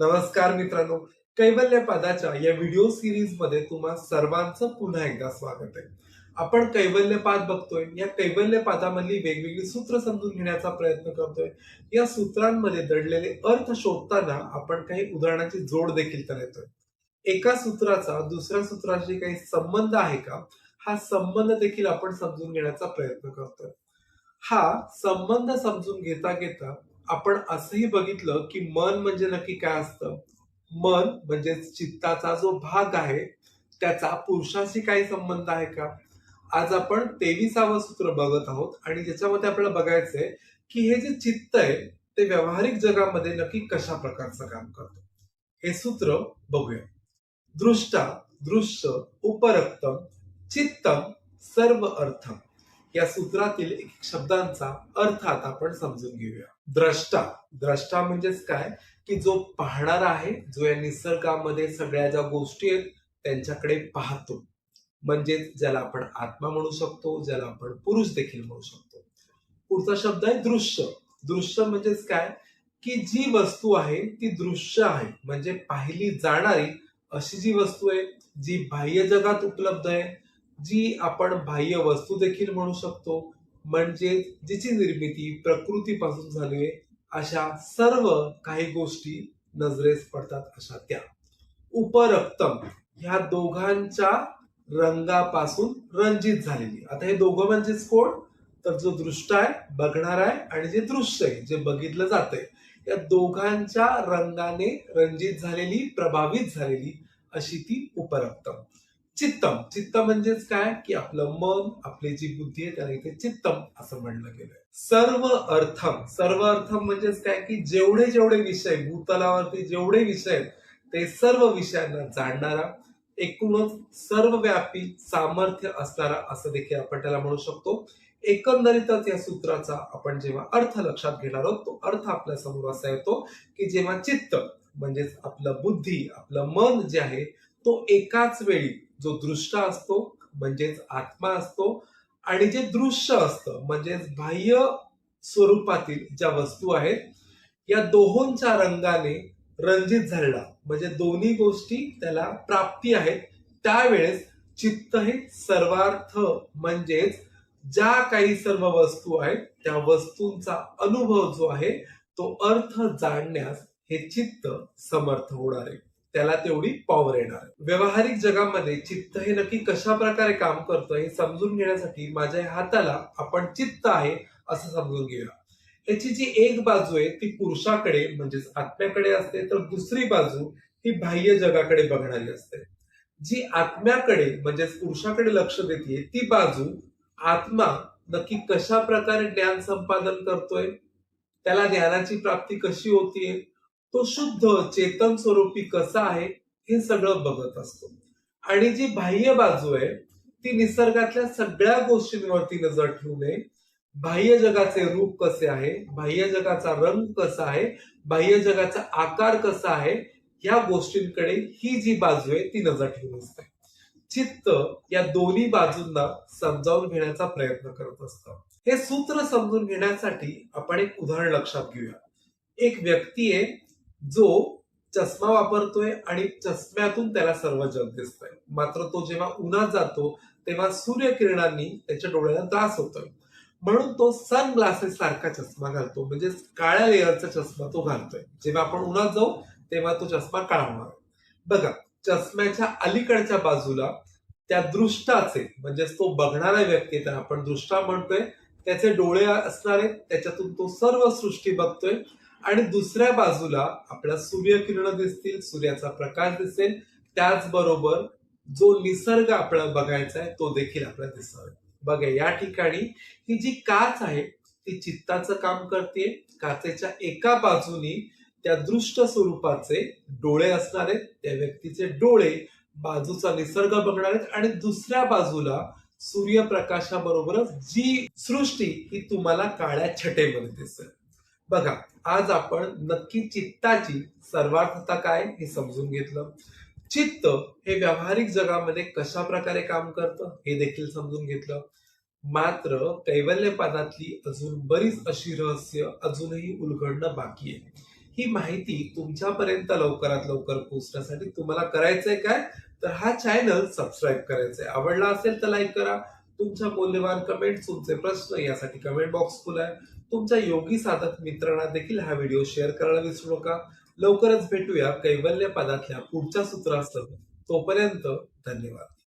नमस्कार मित्रांनो, कैवल्य पदाच्या या व्हिडिओ सिरीज मध्ये तुम्हा सर्वांचं पुन्हा एकदा स्वागत आहे. आपण कैवल्य पाद बघतोय. या कैवल्य पादामधली वेगवेगळी सूत्र समजून घेण्याचा प्रयत्न करतोय. या सूत्रांमध्ये दडलेले अर्थ शोधताना आपण काही उदाहरणांची जोड देखील करतोय. एका सूत्राचा दुसऱ्या सूत्राशी काही संबंध आहे का, हा संबंध देखील आपण समजून घेण्याचा प्रयत्न करतोय. हा संबंध समजून घेता घेता आपण असंही बघितलं की मन म्हणजे नक्की काय असतं. मन म्हणजे चित्ताचा जो भाग आहे त्याचा पुरुषाशी काही संबंध आहे का. आज आपण 23वे सूत्र बघत आहोत आणि ज्याच्यामध्ये आपल्याला बघायचंय की हे जे चित्त आहे ते व्यावहारिक जगामध्ये नक्की कशा प्रकारचं काम करतं. हे सूत्र बघूया. दृष्टा, दृश्य, उपरक्तम, चित्तम, सर्व अर्थम या सूत्रातील एक शब्दांचा अर्थ आता आपण समजून घेऊया. द्रष्टा, द्रष्टा म्हणजेच काय की जो पाहणारा आहे, जो या निसर्गामध्ये सगळ्या ज्या गोष्टी आहेत त्यांच्याकडे पाहतो, म्हणजेच ज्याला आपण आत्मा म्हणू शकतो, ज्याला आपण पुरुष देखील म्हणू शकतो. पुढचा शब्द आहे दृश्य. दृश्य म्हणजेच काय की जी वस्तू आहे ती दृश्य आहे, म्हणजे पाहिली जाणारी अशी जी वस्तू आहे जी बाह्य जगात उपलब्ध आहे, जी आपण बाह्य वस्तू देखील म्हणू शकतो, म्हणजे जिची निर्मिती प्रकृतीपासून झाली आहे, अशा सर्व काही गोष्टी नजरेस पडतात अशा त्या. उपरक्तम ह्या दोघांच्या रंगापासून रंजित झालेली. आता हे दोघं म्हणजेच कोण, तर जो दृष्टा आहे, बघणार आहे, आणि जे दृश्य आहे, जे बघितलं जातंय, या दोघांच्या रंगाने रंजित झालेली, प्रभावित झालेली अशी ती उपरक्तम. चित्तम, चित्त म्हणजेच काय की आपलं मन, आपली जी बुद्धी आहे त्याला इथे चित्तम असं म्हणलं गेलंय. सर्व अर्थम, सर्व अर्थम म्हणजेच काय की जेवढे जेवढे विषय भूतलावरती जेवढे विषय आहेत ते सर्व विषयांना जाणणारा, एकूणच सर्वव्यापी सामर्थ्य असणारा असं देखील आपण त्याला म्हणू शकतो. एकंदरीतच या सूत्राचा आपण जेव्हा अर्थ लक्षात घेणार आहोत तो अर्थ आपल्या समोर असा येतो की जेव्हा चित्त म्हणजेच आपलं बुद्धी, आपलं मन जे आहे तो एकाच वेळी जो दृष्टा असतो म्हणजेच आत्मा असतो आणि जे दृश्य असतं म्हणजेच बाह्य स्वरूपातील ज्या वस्तू आहेत या दोहोंच्या रंगाने रंजित झालेला, म्हणजे दोन्ही गोष्टी त्याला प्राप्ती आहेत, त्यावेळेस चित्त हे सर्वार्थ म्हणजेच ज्या काही सर्व वस्तू आहेत त्या वस्तूंचा अनुभव जो आहे तो अर्थ जाणण्यास हे चित्त समर्थ होणार आहे, त्याला तेवढी पॉवर येणार. व्यावहारिक जगामध्ये चित्त हे नक्की कशा प्रकारे काम करतं हे समजून घेण्यासाठी माझ्या हाताला आपण चित्त आहे असं समजून घेऊया. याची जी एक बाजू आहे ती पुरुषाकडे म्हणजेच आत्म्याकडे असते, तर दुसरी बाजू ही बाह्य जगाकडे बघणारी असते. जी आत्म्याकडे म्हणजेच पुरुषाकडे लक्ष देते ती बाजू आत्मा नक्की कशा प्रकारे ज्ञान संपादन करतोय, त्याला ज्ञानाची प्राप्ती कशी होतीये, तो शुद्ध चेतन स्वरूपी कसा आहे हे सगळं बघत असतो. आणि जी बाह्य बाजू आहे ती निसर्गातल्या सगळ्या गोष्टींवरती नजर ठेवणे, बाह्य जगाचे रूप कसे आहे, बाह्य जगाचा रंग कसा आहे, बाह्य जगाचा आकार कसा आहे, या गोष्टींकडे ही जी बाजू आहे ती नजर ठेवून असते. चित्त या दोन्ही बाजूंना समजावून घेण्याचा प्रयत्न करत असतं. हे सूत्र समजून घेण्यासाठी आपण एक उदाहरण लक्षात घेऊया. एक व्यक्ती आहे जो चष्मा वापरतोय आणि चष्म्यातून त्याला सर्व जग दिसतंय, मात्र तो जेव्हा उन्हात जातो तेव्हा सूर्यकिरणांनी त्याच्या डोळ्याला त्रास होतोय, म्हणून तो सन ग्लासेस सारखा चष्मा घालतो, म्हणजे काळ्या लेअरचा चष्मा तो घालतोय. जेव्हा आपण उन्हात जाऊ तेव्हा तो चष्मा काळा होणार. बघा, चष्म्याच्या अलीकडच्या बाजूला त्या दृष्टाचे म्हणजेच तो बघणारा व्यक्ती तर आपण दृष्टा म्हणतोय, त्याचे डोळे असणार आहेत, त्याच्यातून तो सर्व सृष्टी बघतोय. आणि दुसऱ्या बाजूला आपल्याला सूर्यकिरण दिसतील, सूर्याचा प्रकाश दिसेल, त्याचबरोबर जो निसर्ग आपल्याला बघायचा आहे तो देखील आपल्याला दिसणार आहे. बघा, या ठिकाणी ही जी काच आहे ती चित्ताचं काम करते. काचेच्या एका बाजूनी त्या दृष्ट स्वरूपाचे डोळे असणार आहेत, त्या व्यक्तीचे डोळे बाजूचा निसर्ग बघणार आहेत, आणि दुसऱ्या बाजूला सूर्यप्रकाशाबरोबरच जी सृष्टी ही तुम्हाला काळ्या छटेमध्ये दिसेल. बघा, आज आपण नक्की चित्ताची सर्वार्थता काय हे समजून घेतलं. चित्त हे व्यावहारिक जगामध्ये कशा प्रकारे काम करतं हे देखील समजून घेतलं. मात्र कैवल्य पदातली अजून बरीच अशी रहस्य अजूनही उलगडणं बाकी आहे. ही माहिती तुमच्यापर्यंत लवकरात लवकर पोहोचण्यासाठी तुम्हाला करायचंय काय? तर हा चॅनल सबस्क्राईब करायचा आहे. आवडला असेल तर लाईक करा. तुमच्या मौल्यवान कमेंट्स, तुमचे प्रश्न यासाठी कमेंट बॉक्स खुला आहे. तुमच्या योगी साधक मित्रांना देखील हा व्हिडिओ शेअर करायला विसरू नका. लवकरच भेटूया कैवल्य पदातल्या पुढच्या सूत्रासह. तोपर्यंत धन्यवाद.